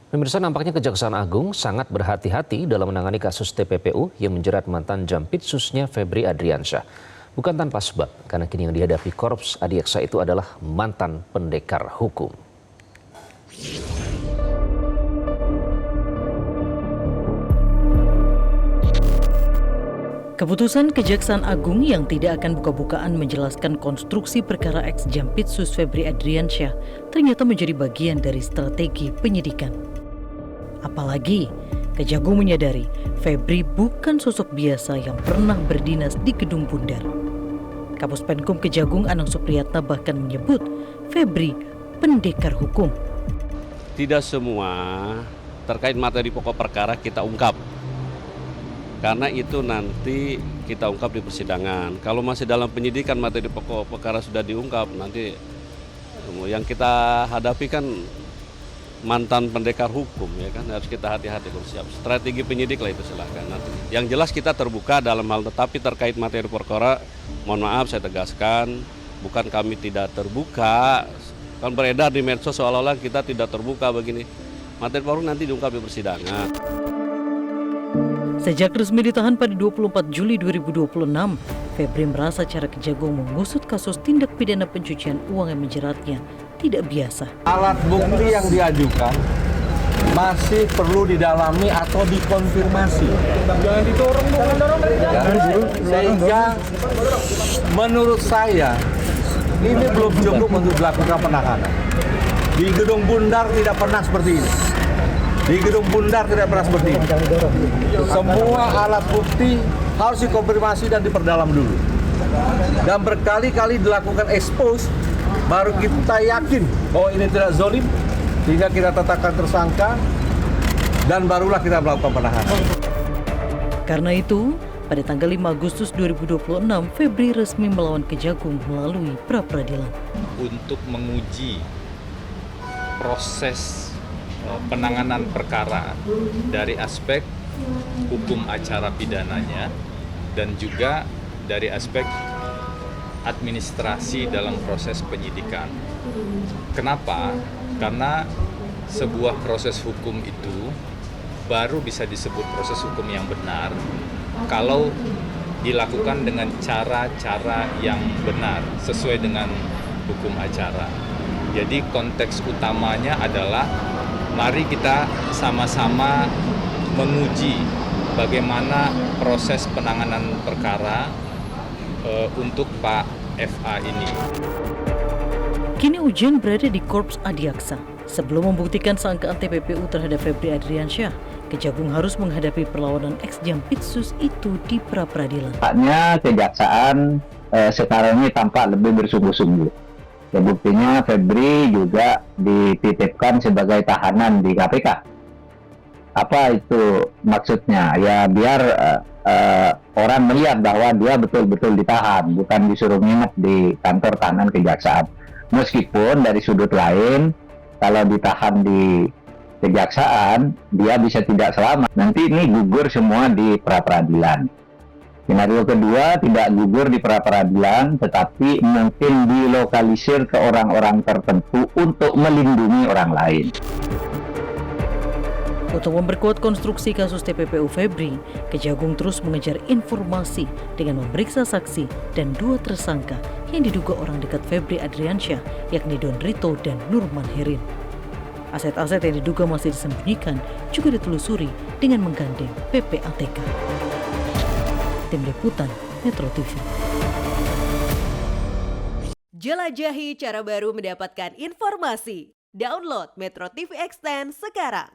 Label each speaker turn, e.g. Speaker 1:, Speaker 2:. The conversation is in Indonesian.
Speaker 1: Pemirsa, nampaknya Kejaksaan Agung sangat berhati-hati dalam menangani kasus TPPU yang menjerat mantan Jampitsusnya Febri Adriansyah. Bukan tanpa sebab, karena kini yang dihadapi Korps Adiaksa itu adalah mantan pendekar hukum.
Speaker 2: Keputusan Kejaksaan Agung yang tidak akan buka-bukaan menjelaskan konstruksi perkara ex-Jampitsus Febri Adriansyah ternyata menjadi bagian dari strategi penyidikan. Apalagi, Kejagung menyadari Febri bukan sosok biasa yang pernah berdinas di Gedung Bundar. Kapus Penkum Kejagung Anang Supriyatna bahkan menyebut Febri pendekar hukum.
Speaker 3: Tidak semua terkait materi pokok perkara kita ungkap. Karena itu nanti kita ungkap di persidangan. Kalau masih dalam penyidikan materi pokok perkara sudah diungkap, nanti yang kita hadapi kan mantan pendekar hukum, ya kan, harus kita hati-hati bersiap. Strategi penyidik lah itu, silahkan nanti. Yang jelas kita terbuka dalam hal tetapi terkait materi perkara, mohon maaf saya tegaskan, bukan kami tidak terbuka. Kan beredar di medsos seolah-olah kita tidak terbuka begini. Materi perkara nanti diungkap di persidangan.
Speaker 2: Sejak resmi ditahan pada 24 Juli 2026, Febri merasa cara Kejagung mengusut kasus tindak pidana pencucian uang yang menjeratnya tidak biasa.
Speaker 4: Alat bukti yang diajukan masih perlu didalami atau dikonfirmasi. Jangan didorong, sehingga menurut saya ini belum cukup untuk dilakukan penahanan. Di Gedung Bundar tidak pernah seperti ini. Di Gedung Bundar tidak pernah seperti ini. Semua alat bukti harus dikonfirmasi dan diperdalam dulu. Dan berkali-kali dilakukan expose, baru kita yakin bahwa ini tidak zalim, sehingga kita tetapkan tersangka, dan barulah kita melakukan penahanan.
Speaker 2: Karena itu, pada tanggal 5 Agustus 2026, Febri resmi melawan Kejagung melalui pra-peradilan.
Speaker 5: Untuk menguji proses penanganan perkara dari aspek hukum acara pidananya dan juga dari aspek administrasi dalam proses penyidikan. Kenapa? Karena sebuah proses hukum itu baru bisa disebut proses hukum yang benar kalau dilakukan dengan cara-cara yang benar sesuai dengan hukum acara. Jadi konteks utamanya adalah mari kita sama-sama menguji bagaimana proses penanganan perkara untuk Pak FA ini.
Speaker 2: Kini ujian berada di Korps Adiaksa. Sebelum membuktikan sangkaan TPPU terhadap Febri Adriansyah, Kejagung harus menghadapi perlawanan ex-Jampitsus itu di pra-peradilan.
Speaker 6: Tampaknya Kejaksaan sekarang ini tampak lebih bersungguh-sungguh. Ya, buktinya Febri juga dititipkan sebagai tahanan di KPK. Apa itu maksudnya? Ya biar orang melihat bahwa dia betul-betul ditahan, bukan disuruh nginep di kantor tahanan Kejaksaan. Meskipun dari sudut lain, kalau ditahan di Kejaksaan, dia bisa tidak selamat. Nanti ini gugur semua di pra-peradilan. Skenario kedua, tidak gugur di pra-peradilan, tetapi mungkin dilokalisir ke orang-orang tertentu untuk melindungi orang lain.
Speaker 2: Untuk memperkuat konstruksi kasus TPPU Febri, Kejagung terus mengejar informasi dengan memeriksa saksi dan 2 tersangka yang diduga orang dekat Febri Adriansyah, yakni Don Rito dan Nurman Herin. Aset-aset yang diduga masih disembunyikan juga ditelusuri dengan menggandeng PPATK. Tim Liputan Metro TV.
Speaker 7: Jelajahi cara baru mendapatkan informasi. Download Metro TV Extend sekarang.